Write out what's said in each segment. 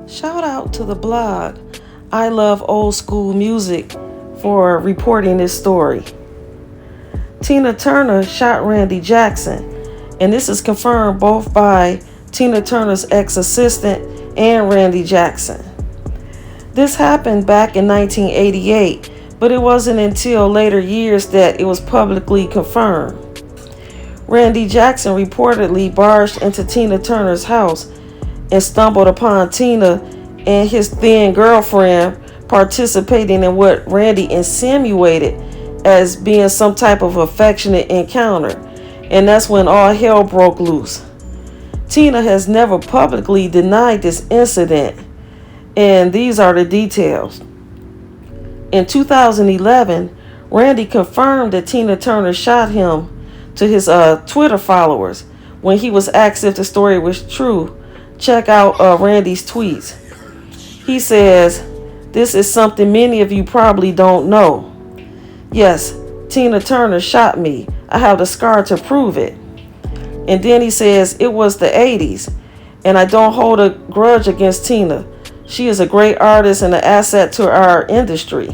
Shout out to the blog I Love Old School Music for reporting this story. Tina Turner shot Randy Jackson, and this is confirmed both by Tina Turner's ex-assistant and Randy Jackson. This happened back in 1988, but it wasn't until later years that it was publicly confirmed. Randy Jackson reportedly barged into Tina Turner's house and stumbled upon Tina and his then girlfriend participating in what Randy insinuated as being some type of affectionate encounter, and that's when all hell broke loose. Tina has never publicly denied this incident, and these are the details. In 2011, Randy confirmed that Tina Turner shot him to his Twitter followers. When he was asked if the story was true, check out Randy's tweets. He says, "This is something many of you probably don't know. Yes, Tina Turner shot me. I have the scar to prove it." And then he says, "It was the 80s, and I don't hold a grudge against Tina. She is a great artist and an asset to our industry."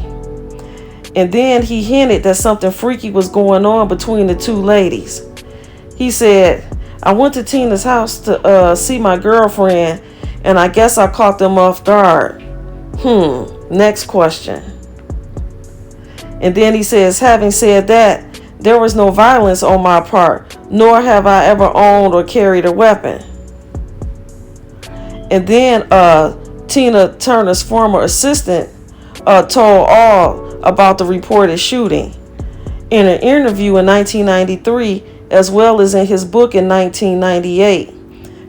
And then he hinted that something freaky was going on between the two ladies. He said, "I went to Tina's house to see my girlfriend, and I guess I caught them off guard. Next question." And then he says, "Having said that, there was no violence on my part, nor have I ever owned or carried a weapon." And then Tina Turner's former assistant told all about the reported shooting. In an interview in 1993, as well as in his book in 1998,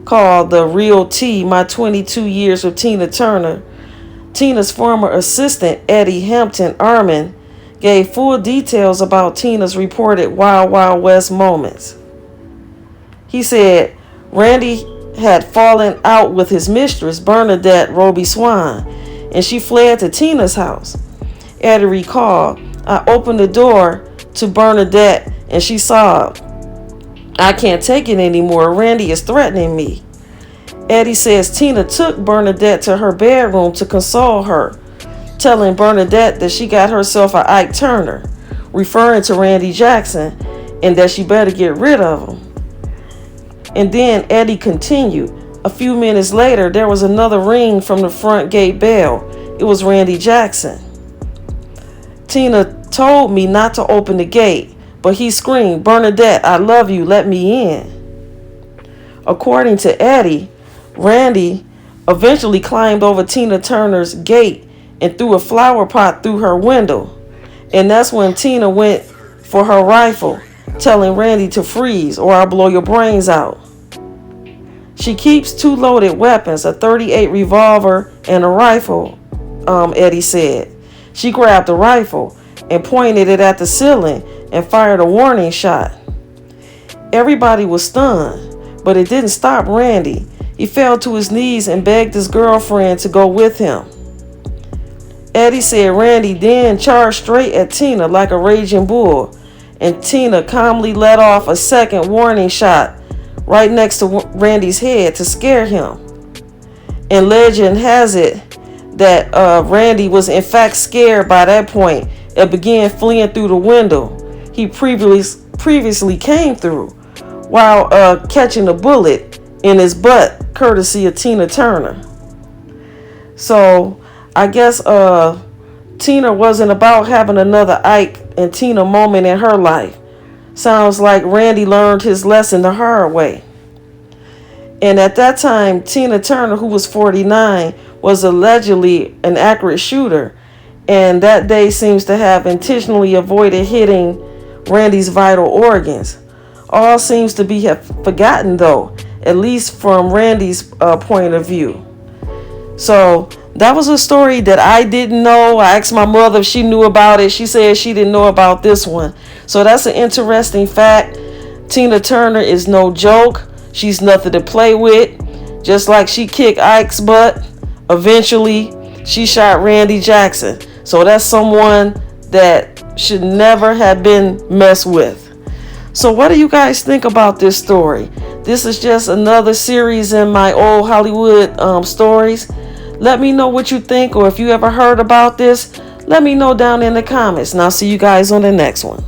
called The Real Tea, My 22 Years with Tina Turner, Tina's former assistant, Eddie Hampton Armin, gave full details about Tina's reported Wild Wild West moments. He said Randy had fallen out with his mistress, Bernadette Roby Swan, and she fled to Tina's house. Eddie recalled, "I opened the door to Bernadette and she sobbed. 'I can't take it anymore. Randy is threatening me.' Eddie says Tina took Bernadette to her bedroom to console her, telling Bernadette that she got herself a Ike Turner, referring to Randy Jackson, and that she better get rid of him." And then Eddie continued, "A few minutes later, there was another ring from the front gate bell. It was Randy Jackson. Tina told me not to open the gate, but he screamed, 'Bernadette, I love you, let me in.'" According to Eddie, Randy eventually climbed over Tina Turner's gate and threw a flower pot through her window. And that's when Tina went for her rifle, telling Randy to freeze or I'll blow your brains out. She keeps two loaded weapons, a .38 revolver and a rifle, Eddie said. She grabbed the rifle and pointed it at the ceiling and fired a warning shot. Everybody was stunned, but it didn't stop Randy. He fell to his knees and begged his girlfriend to go with him. Eddie said Randy then charged straight at Tina like a raging bull, and Tina calmly let off a second warning shot right next to Randy's head to scare him. And legend has it that Randy was in fact scared by that point and began fleeing through the window he previously came through, while catching a bullet in his butt, courtesy of Tina Turner. So I guess Tina wasn't about having another Ike and Tina moment in her life. Sounds like Randy learned his lesson the hard way. And at that time, Tina Turner, who was 49, was allegedly an accurate shooter, and that day seems to have intentionally avoided hitting Randy's vital organs. All seems to be forgotten though, at least from Randy's point of view. So that was a story that I didn't know. I asked my mother if she knew about it. She said she didn't know about this one. So that's an interesting fact. Tina Turner is no joke. She's nothing to play with. Just like she kicked Ike's butt, eventually she shot Randy Jackson. So that's someone that should never have been messed with. So what do you guys think about this story? This is just another series in my old Hollywood stories. Let me know what you think, or if you ever heard about this, let me know down in the comments. And I'll see you guys on the next one.